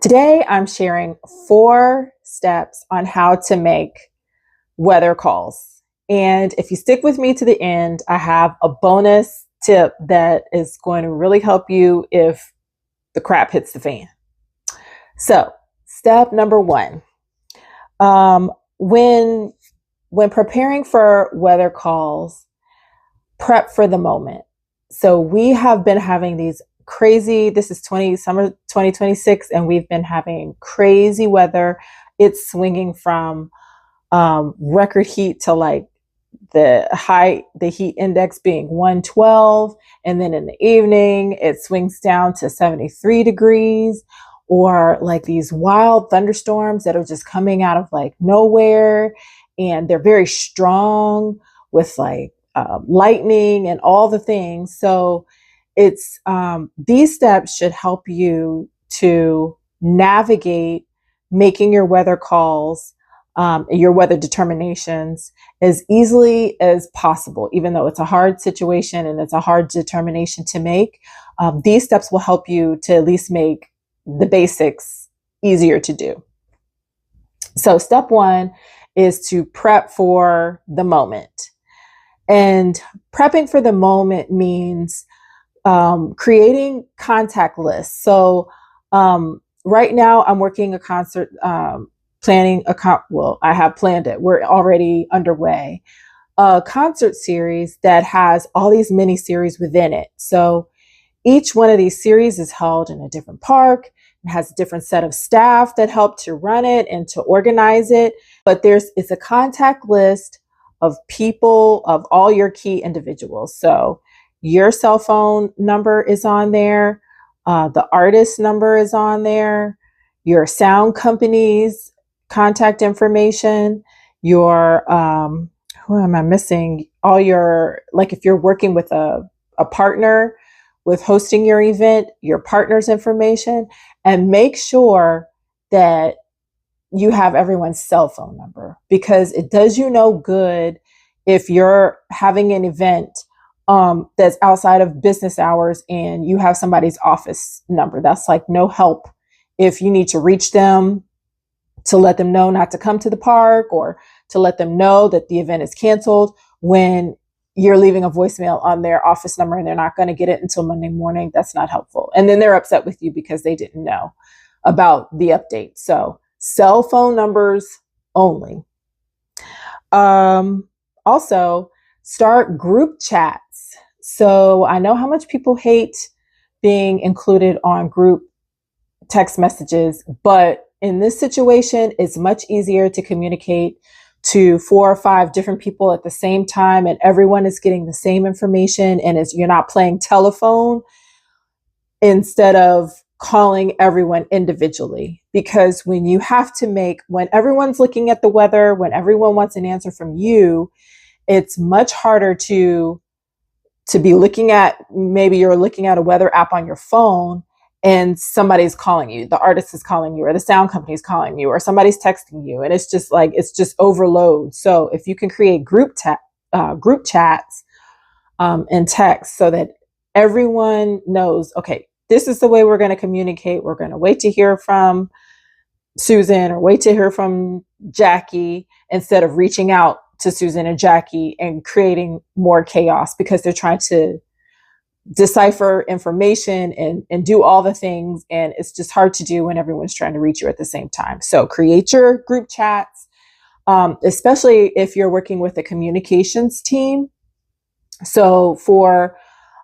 Today, I'm sharing 4 steps on how to make weather calls. And if you stick with me to the end, I have a bonus tip that is going to really help you if the crap hits the fan. So, step number 1, um, when when preparing for weather calls, prep for the moment. So we have been having these crazy, this is summer 2026, and we've been having crazy weather. It's swinging from record heat to like the heat index being 112. And then in the evening, it swings down to 73 degrees, or like these wild thunderstorms that are just coming out of like nowhere. And they're very strong with like lightning and all the things. So it's these steps should help you to navigate making your weather calls, your weather determinations as easily as possible, even though it's a hard situation and it's a hard determination to make. These steps will help you to at least make the basics easier to do. So step 1 is to prep for the moment. And prepping for the moment means creating contact lists. So right now I'm working a concert, planning I have planned it. We're already underway. A concert series that has all these mini series within it. So each one of these series is held in a different park and has a different set of staff that help to run it and to organize it. But it's a contact list of people, of all your key individuals. So your cell phone number is on there. The artist number is on there. Your sound company's contact information, your, who am I missing? All your, like if you're working with a partner with hosting your event, your partner's information, and make sure that you have everyone's cell phone number, because it does you no good if you're having an event that's outside of business hours and you have somebody's office number. That's like no help if you need to reach them to let them know not to come to the park, or to let them know that the event is canceled, when you're leaving a voicemail on their office number and they're not going to get it until Monday morning. That's not helpful. And then they're upset with you because they didn't know about the update. So cell phone numbers only. Also, start group chats. So I know how much people hate being included on group text messages, but in this situation, it's much easier to communicate to 4 or 5 different people at the same time, and everyone is getting the same information, and you're not playing telephone instead of calling everyone individually. Because when everyone's looking at the weather, when everyone wants an answer from you, it's much harder to be looking at, maybe you're looking at a weather app on your phone and somebody's calling you, the artist is calling you, or the sound company is calling you, or somebody's texting you, and it's just overload. So if you can create group chats and text, so that everyone knows, okay, this is the way we're going to communicate. We're going to wait to hear from Susan or wait to hear from Jackie, instead of reaching out to Susan and Jackie and creating more chaos, because they're trying to decipher information and do all the things. And it's just hard to do when everyone's trying to reach you at the same time. So create your group chats, especially if you're working with a communications team. So for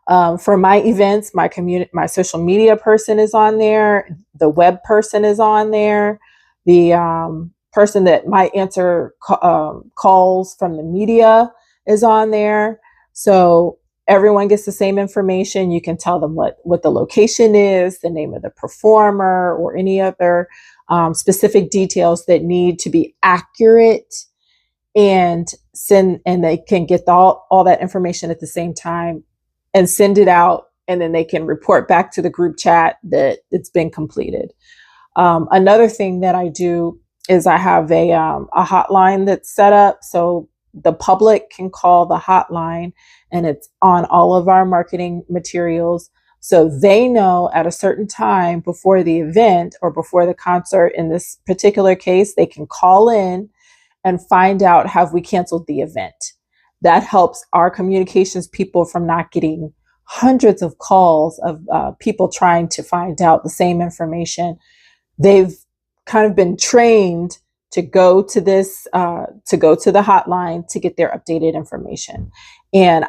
my events, my social media person is on there. The web person is on there. The person that might answer calls from the media is on there. So everyone gets the same information. You can tell them what the location is, the name of the performer, or any other specific details that need to be accurate, and they can get all that information at the same time and send it out. And then they can report back to the group chat that it's been completed. Another thing that I do is I have a hotline that's set up. So the public can call the hotline, and it's on all of our marketing materials. So they know at a certain time before the event or before the concert, in this particular case, they can call in and find out, have we canceled the event? That helps our communications people from not getting hundreds of calls of people trying to find out the same information. They've kind of been trained to go to this, to go to the hotline to get their updated information. And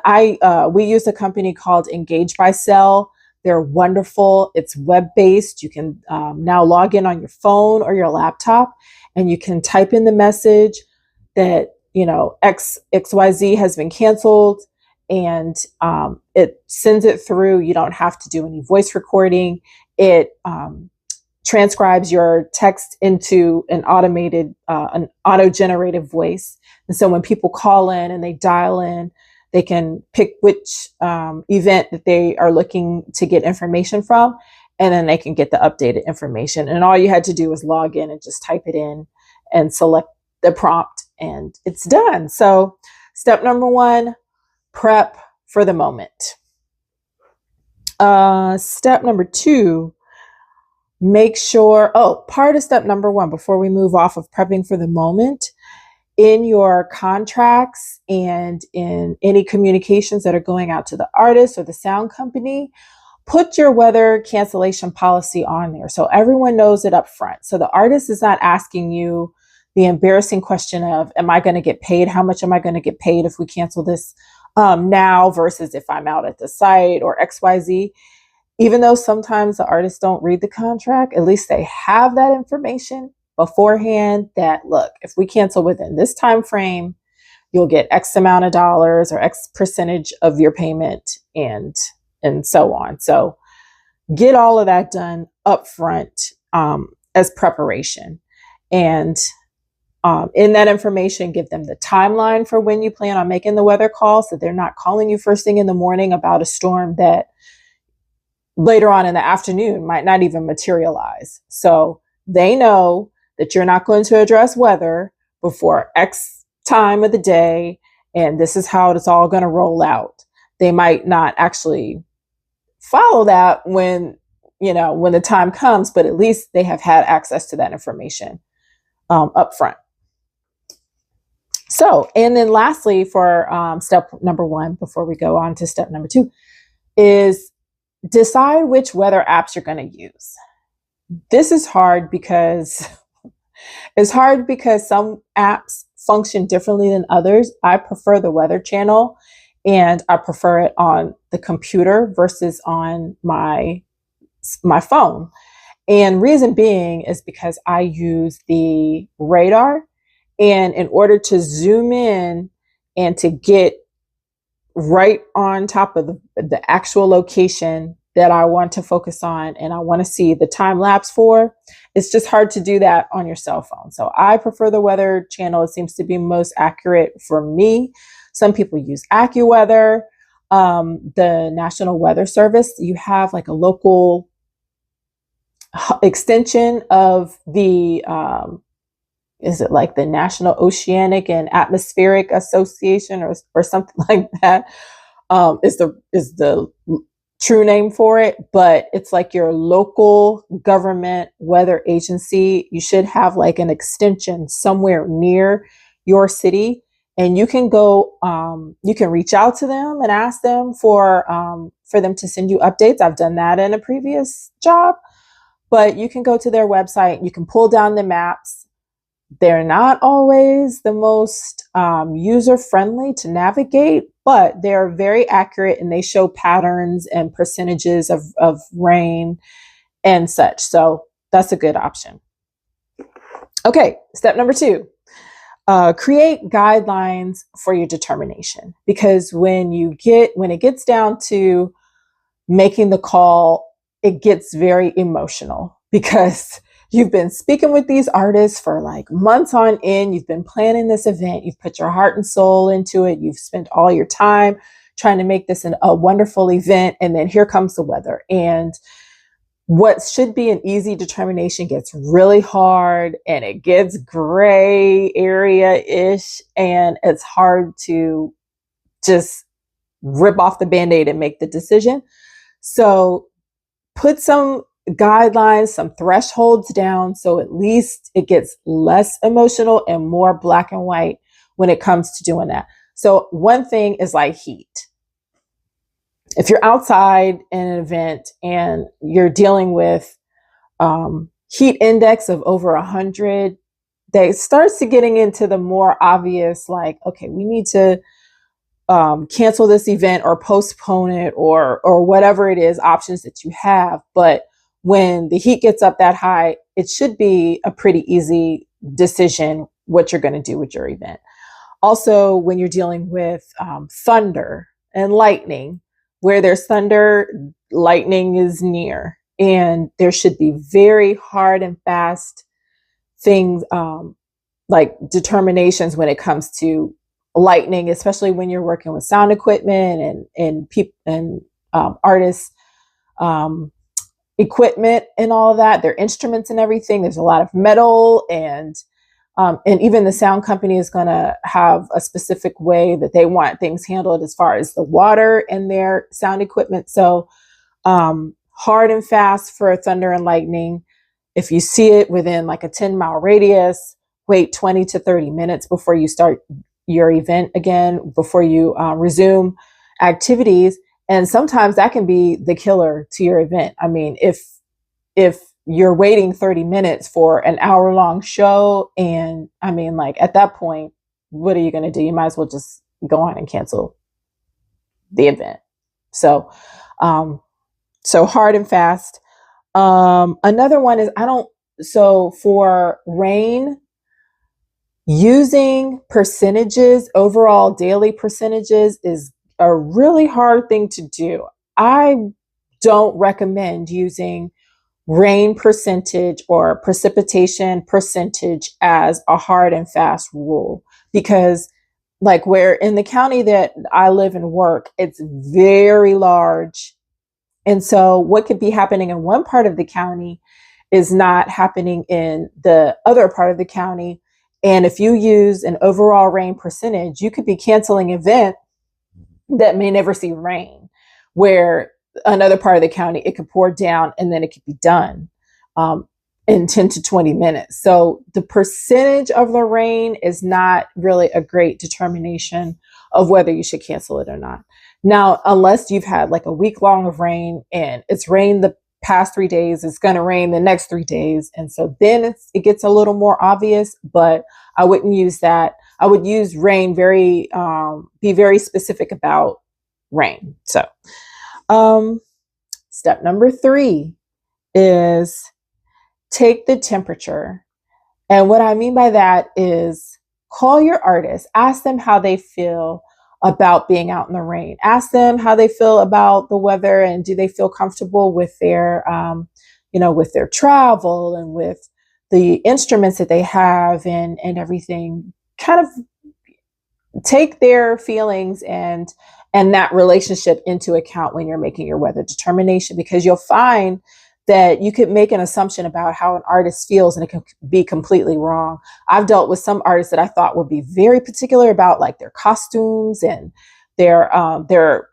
we use a company called Engage by Cell. They're wonderful. It's web-based. You can now log in on your phone or your laptop, and you can type in the message that, XYZ has been canceled, and it sends it through. You don't have to do any voice recording. It transcribes your text into an auto-generated voice. And so when people call in and they dial in, they can pick which event that they are looking to get information from, and then they can get the updated information. And all you had to do was log in and just type it in and select the prompt, and it's done. So step number 1, prep for the moment. Step number 2, make sure, part of step number 1, before we move off of prepping for the moment, in your contracts and in any communications that are going out to the artist or the sound company, put your weather cancellation policy on there so everyone knows it up front. So the artist is not asking you the embarrassing question of, am I going to get paid? How much am I going to get paid if we cancel this now versus if I'm out at the site or XYZ? Even though sometimes the artists don't read the contract, at least they have that information beforehand that, look, if we cancel within this time frame, you'll get X amount of dollars or X percentage of your payment, and so on. So get all of that done up front as preparation. And in that information, give them the timeline for when you plan on making the weather call, so they're not calling you first thing in the morning about a storm that later on in the afternoon might not even materialize. So they know that you're not going to address weather before X time of the day, and this is how it's all going to roll out. They might not actually follow that when the time comes, but at least they have had access to that information up front. So, and then lastly, for step number 1, before we go on to step number 2, is decide which weather apps you're going to use. This is hard because some apps function differently than others. I prefer the Weather Channel, and I prefer it on the computer versus on my phone. And reason being is because I use the radar, and in order to zoom in and to get right on top of the actual location that I want to focus on and I want to see the time lapse for, it's just hard to do that on your cell phone. So I prefer the Weather Channel. It seems to be most accurate for me. Some people use AccuWeather, the National Weather Service. You have like a local extension of the, is it like the National Oceanic and Atmospheric Association or something like that, is the true name for it, but it's like your local government weather agency. You should have like an extension somewhere near your city, and you can go, you can reach out to them and ask them for them to send you updates. I've done that in a previous job, but you can go to their website, you can pull down the maps. They're not always the most user-friendly to navigate, but they're very accurate, and they show patterns and percentages of rain and such. So that's a good option. Okay, step number 2, create guidelines for your determination. Because when it gets down to making the call, it gets very emotional, because you've been speaking with these artists for like months on end. You've been planning this event. You've put your heart and soul into it. You've spent all your time trying to make this a wonderful event. And then here comes the weather. And what should be an easy determination gets really hard, and it gets gray area-ish. And it's hard to just rip off the Band-Aid and make the decision. So put some guidelines, some thresholds down, so at least it gets less emotional and more black and white when it comes to doing that. So one thing is like heat. If you're outside in an event and you're dealing with heat index of over 100, that starts to getting into the more obvious, like, okay, we need to cancel this event or postpone it, or whatever it is, options that you have. But when the heat gets up that high, it should be a pretty easy decision what you're going to do with your event. Also, when you're dealing with thunder and lightning, where there's thunder, lightning is near. And there should be very hard and fast things, like determinations when it comes to lightning, especially when you're working with sound equipment and people and artists, equipment and all of that, their instruments and everything. There's a lot of metal, and even the sound company is going to have a specific way that they want things handled as far as the water and their sound equipment. So hard and fast for thunder and lightning. If you see it within like a 10-mile radius, wait 20 to 30 minutes before you start your event again, before you resume activities. And sometimes that can be the killer to your event. I mean, if you're waiting 30 minutes for an hour-long show, and I mean, like at that point, what are you going to do? You might as well just go on and cancel the event. So hard and fast. Another one is so for rain, using percentages, overall daily percentages, is a really hard thing to do. I don't recommend using rain percentage or precipitation percentage as a hard and fast rule, because like where in the county that I live and work, it's very large. And so what could be happening in one part of the county is not happening in the other part of the county. And if you use an overall rain percentage, you could be canceling an event that may never see rain, where another part of the county, it could pour down and then it could be done in 10 to 20 minutes. So the percentage of the rain is not really a great determination of whether you should cancel it or not. Now, unless you've had like a week long of rain and it's rained the past 3 days, it's going to rain the next 3 days. And so then it gets a little more obvious, but I wouldn't use that. I would use rain be very specific about rain. So step number 3 is take the temperature. And what I mean by that is call your artist, ask them how they feel about being out in the rain. Ask them how they feel about the weather, and do they feel comfortable with their, with their travel and with the instruments that they have and everything. Kind of take their feelings and that relationship into account when you're making your weather determination, because you'll find that you could make an assumption about how an artist feels and it can be completely wrong. I've dealt with some artists that I thought would be very particular about like their costumes and their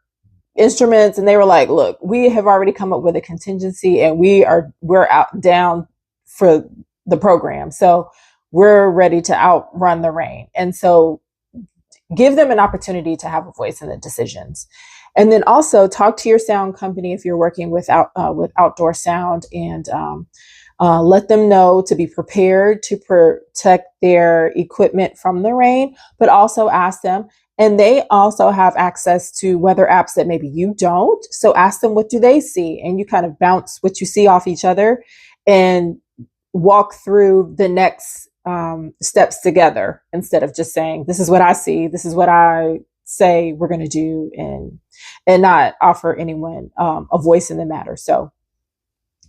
instruments. And they were like, look, we have already come up with a contingency and we're down for the program. So we're ready to outrun the rain. And so give them an opportunity to have a voice in the decisions. And then also talk to your sound company if you're working with outdoor sound, and let them know to be prepared to protect their equipment from the rain, but also ask them. And they also have access to weather apps that maybe you don't. So ask them, what do they see? And you kind of bounce what you see off each other and walk through the next steps together, instead of just saying, this is what I see, this is what I say we're going to do, and not offer anyone a voice in the matter. So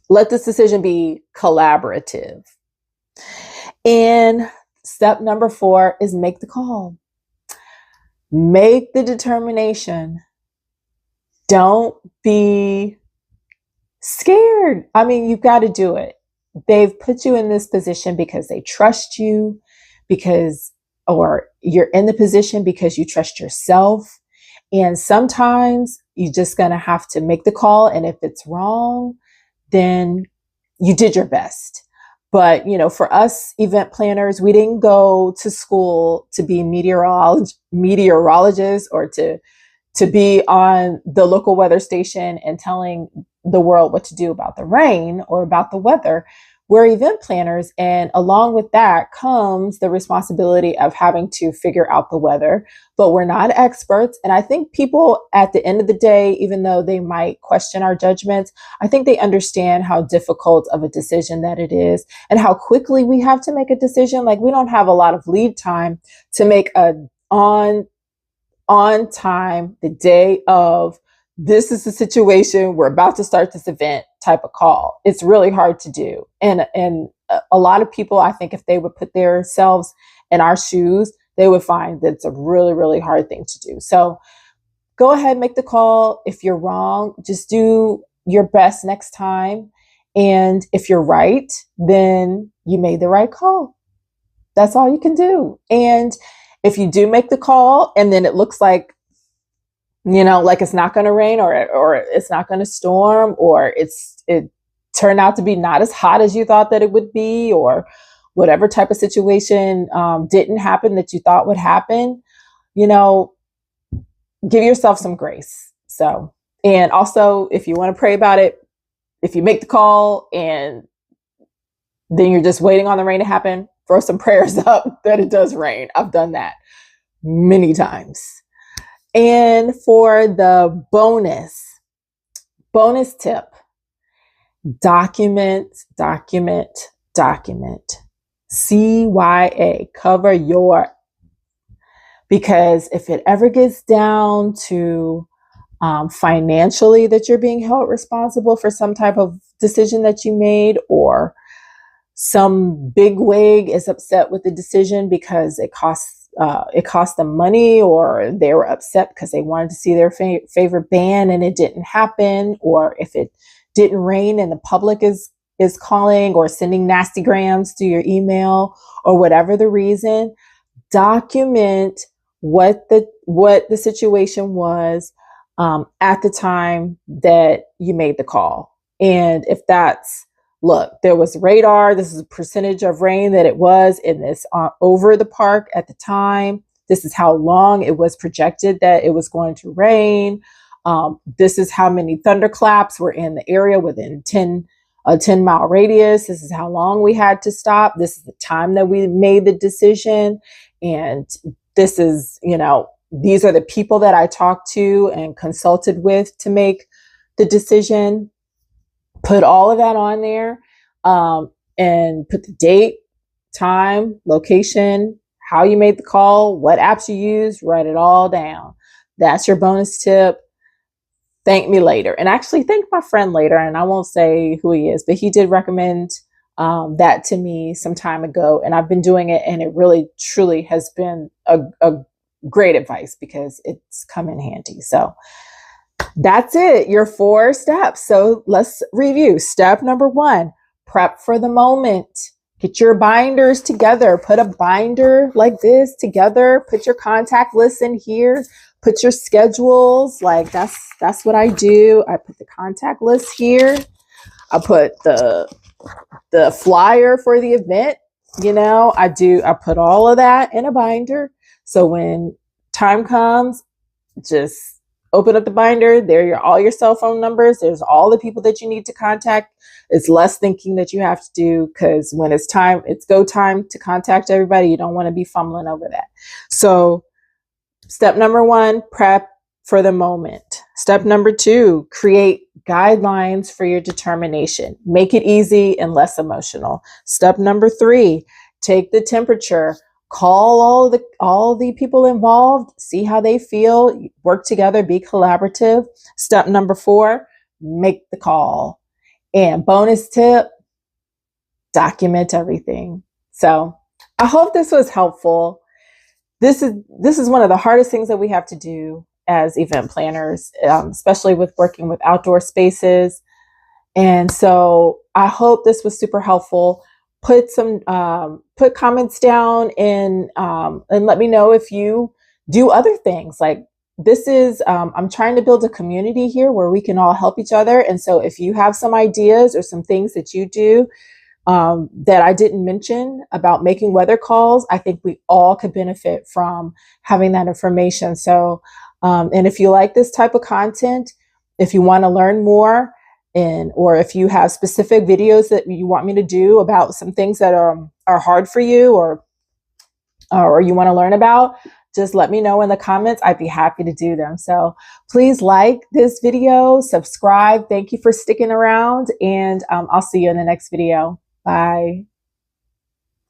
let this decision be collaborative. And step number 4 is make the call. Make the determination. Don't be scared. I mean, you've got to do it. They've put you in this position because they trust you, or you're in the position because you trust yourself. And sometimes you're just going to have to make the call. And if it's wrong, then you did your best. But, for us event planners, we didn't go to school to be meteorologists or to be on the local weather station and telling the world what to do about the rain or about the weather. We're event planners. And along with that comes the responsibility of having to figure out the weather, but we're not experts. And I think people at the end of the day, even though they might question our judgments, I think they understand how difficult of a decision that it is and how quickly we have to make a decision. Like, we don't have a lot of lead time to make a on time, the day of, this is the situation, we're about to start this event type of call. It's really hard to do. And a lot of people, I think if they would put themselves in our shoes, they would find that it's a really, really hard thing to do. So go ahead, make the call. If you're wrong, just do your best next time. And if you're right, then you made the right call. That's all you can do. And if you do make the call and then it looks like, like it's not going to rain or it's not going to storm, or it turned out to be not as hot as you thought that it would be, or whatever type of situation didn't happen that you thought would happen, give yourself some grace. So, and also if you want to pray about it, if you make the call and then you're just waiting on the rain to happen, throw some prayers up that it does rain. I've done that many times. And for the bonus tip, document. CYA, cover your, because if it ever gets down to financially that you're being held responsible for some type of decision that you made, or some big wig is upset with the decision because it cost them money, or they were upset because they wanted to see their favorite band and it didn't happen, or if it didn't rain and the public is calling or sending nasty grams to your email, or whatever the reason, document what the situation was at the time that you made the call. And if that's, look, there was radar, this is a percentage of rain that it was in this over the park at the time. This is how long it was projected that it was going to rain. This is how many thunderclaps were in the area within a 10-mile radius. This is how long we had to stop. This is the time that we made the decision. And this is, these are the people that I talked to and consulted with to make the decision. Put all of that on there, and put the date, time, location, how you made the call, what apps you used, write it all down. That's your bonus tip. Thank me later. And actually thank my friend later, and I won't say who he is, but he did recommend that to me some time ago, and I've been doing it, and it really, truly has been a great advice because it's come in handy. So that's it, your 4 steps. So let's review. Step number 1, prep for the moment. Get your binders together. Put a binder like this together. Put your contact list in here. Put your schedules. Like that's what I do. I put the contact list here. I put the flyer for the event. I put all of that in a binder. So when time comes, just open up the binder. There are all your cell phone numbers. There's all the people that you need to contact. It's less thinking that you have to do, because when it's go time to contact everybody. You don't want to be fumbling over that. So step number 1, prep for the moment. Step number 2, create guidelines for your determination. Make it easy and less emotional. Step number 3, take the temperature. Call all the people involved, see how they feel, work together, be collaborative. Step number 4, make the call. And bonus tip, document everything. So I hope this was helpful. This is one of the hardest things that we have to do as event planners, especially with working with outdoor spaces. And so I hope this was super helpful. Put comments down and let me know if you do other things. Like, this is, I'm trying to build a community here where we can all help each other. And so if you have some ideas or some things that you do that I didn't mention about making weather calls, I think we all could benefit from having that information. So, and if you like this type of content, if you want to learn more, or if you have specific videos that you want me to do about some things that are hard for you, or you want to learn about, just let me know in the comments. I'd be happy to do them. So please like this video, subscribe. Thank you for sticking around, and I'll see you in the next video. Bye.